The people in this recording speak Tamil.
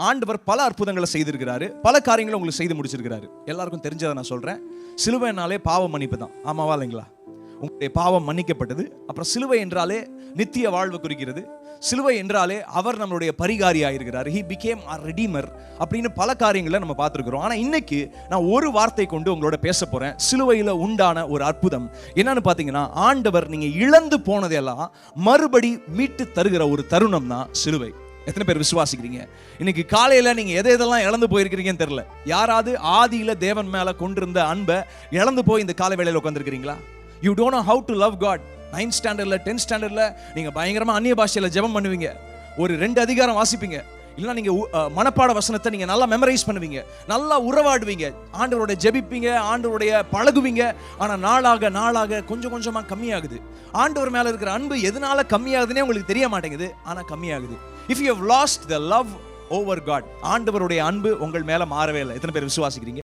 ஆண்டவர் பல அற்புதங்களை செய்திருக்கிறாரு, பல காரியங்களை உங்களுக்கு செய்து முடிச்சிருக்கிறாரு. எல்லாருக்கும் தெரிஞ்சதை நான் சொல்றேன். சிலுவைனாலே பாவ மன்னிப்பு தான். ஆமாவா இல்லைங்களா? உங்களுடைய பாவம் மன்னிக்கப்பட்டது. அப்புறம் சிலுவை என்றாலே நித்திய வாழ்வு குறிக்கிறது. சிலுவை என்றாலே அவர் நம்மளுடைய பரிகாரியாக இருக்கிறார். He became our redeemer அப்படின்னு பல காரியங்களை நம்ம பார்த்துருக்கிறோம். ஆனால் இன்னைக்கு நான் ஒரு வார்த்தை கொண்டு உங்களோட பேச போறேன். சிலுவையில் உண்டான ஒரு அற்புதம் என்னன்னு பார்த்தீங்கன்னா, ஆண்டவர் நீங்க இழந்து போனதெல்லாம் மறுபடி மீட்டு தருகிற ஒரு தருணம் தான் சிலுவை. எத்தனை பேர் விசுவாசிக்கிறீங்க? இன்னைக்கு காலையில நீங்க எதெல்லாம் இழந்து போயிருக்கிறீங்கன்னு தெரியல. யாராவது ஆதியில தேவன் மேல கொண்டிருந்த அன்பை இழந்து போய் இந்த காலை வேளையில உட்கார்ந்திருக்கிறீங்களா? You don't know how to love God. 9th ஸ்டாண்டர்ட்ல 10th ஸ்டாண்டர்ட்ல நீங்க பயங்கரமா அந்நிய பாஷையில ஜெபம் பண்ணுவீங்க, ஒரு 2 அதிகாரம் வாசிப்பீங்க, இல்ல நீங்க மனப்பாட வசனத்தை நீங்க நல்லா மெமரைஸ் பண்ணுவீங்க, நல்லா உறவாடுவீங்க, ஆண்டவரோட ஜெபிப்பீங்க, ஆண்டவருடைய பழகுவீங்க. ஆனா நாளாக நாளாக கொஞ்சம் கொஞ்சமா கம்மியாகுது. ஆண்டவர் மேல இருக்கிற அன்பு எதனால கம்மியாகுதுன்னே உங்களுக்கு தெரிய மாட்டேங்குது, ஆனா கம்மியாகுது. If you have lost the love over God, ஆண்டவருடைய அன்பு உங்கள் மேல மாறவே இல்லை. எத்தனை பேர் விசுவாசிக்கிறீங்க?